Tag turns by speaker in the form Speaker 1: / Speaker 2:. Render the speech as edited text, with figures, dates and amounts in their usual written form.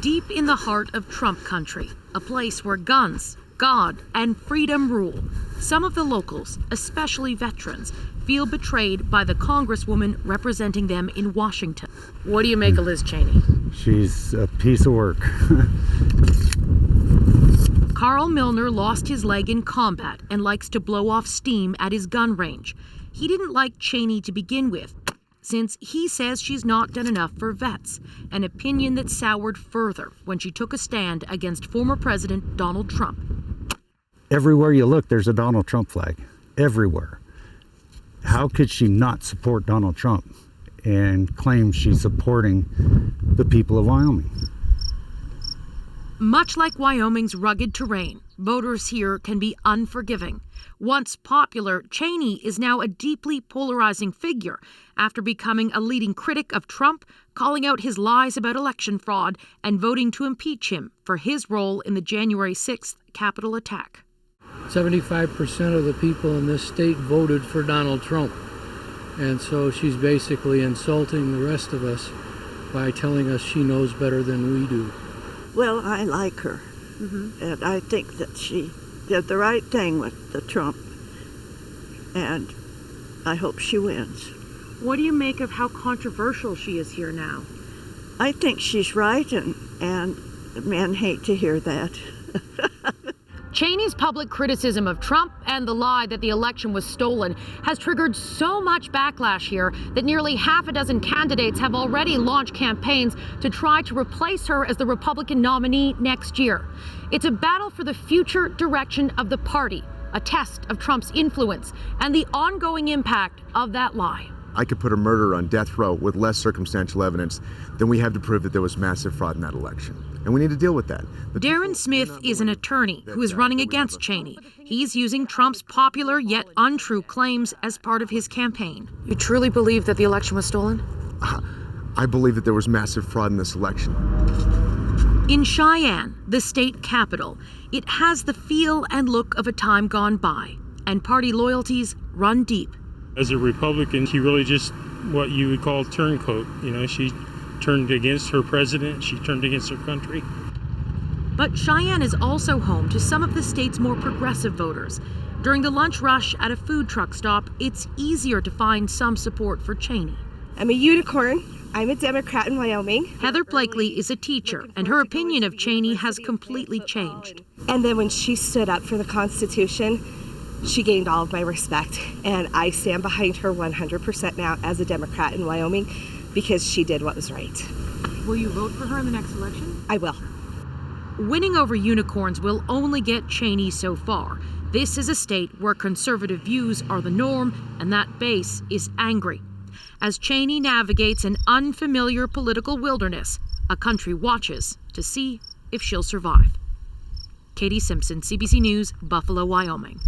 Speaker 1: Deep in the heart of Trump country, a place where guns, God, and freedom rule, some of the locals, especially veterans, feel betrayed by the congresswoman representing them in Washington. What do you make of Liz Cheney?
Speaker 2: She's a piece of work.
Speaker 1: Carl Milner lost his leg in combat and likes to blow off steam at his gun range. He didn't like Cheney to begin with, since he says she's not done enough for vets, an opinion that soured further when she took a stand against former President Donald Trump.
Speaker 2: Everywhere you look, there's a Donald Trump flag. Everywhere. How could she not support Donald Trump and claim she's supporting the people of Wyoming?
Speaker 1: Much like Wyoming's rugged terrain, voters here can be unforgiving. Once popular, Cheney is now a deeply polarizing figure after becoming a leading critic of Trump, calling out his lies about election fraud, and voting to impeach him for his role in the January 6th Capitol attack.
Speaker 3: 75% of the people in this state voted for Donald Trump. And so she's basically insulting the rest of us by telling us she knows better than we do.
Speaker 4: Well, I like her. And I think that she did the right thing with the Trump. And I hope she wins.
Speaker 1: What do you make of how controversial she is here now?
Speaker 4: I think she's right, and men hate to hear that.
Speaker 1: Cheney's public criticism of Trump and the lie that the election was stolen has triggered so much backlash here that nearly half a dozen candidates have already launched campaigns to try to replace her as the Republican nominee next year. It's a battle for the future direction of the party, a test of Trump's influence and the ongoing impact of that lie.
Speaker 5: I could put a murderer on death row with less circumstantial evidence than we have to prove that there was massive fraud in that election. And we need to deal with that.
Speaker 1: Darren Smith is an attorney who is running against Cheney. He's using Trump's popular yet untrue claims as part of his campaign. You truly believe that the election was stolen?
Speaker 5: I believe that there was massive fraud in this election.
Speaker 1: In Cheyenne, the state capital, it has the feel and look of a time gone by, and party loyalties run deep.
Speaker 6: As a Republican, she really just what you would call turncoat. You know, she turned against her president, she turned against her country.
Speaker 1: But Cheyenne is also home to some of the state's more progressive voters. During the lunch rush at a food truck stop, it's easier to find some support for Cheney.
Speaker 7: I'm a unicorn. I'm a Democrat in Wyoming.
Speaker 1: Heather Blakely is a teacher, and her opinion of Cheney has completely changed.
Speaker 7: And then when she stood up for the Constitution, she gained all of my respect, and I stand behind her 100% now as a Democrat in Wyoming because she did what was right.
Speaker 1: Will you vote for her in the next election?
Speaker 7: I will.
Speaker 1: Winning over unicorns will only get Cheney so far. This is a state where conservative views are the norm, and that base is angry. As Cheney navigates an unfamiliar political wilderness, a country watches to see if she'll survive. Katie Simpson, CBC News, Buffalo, Wyoming.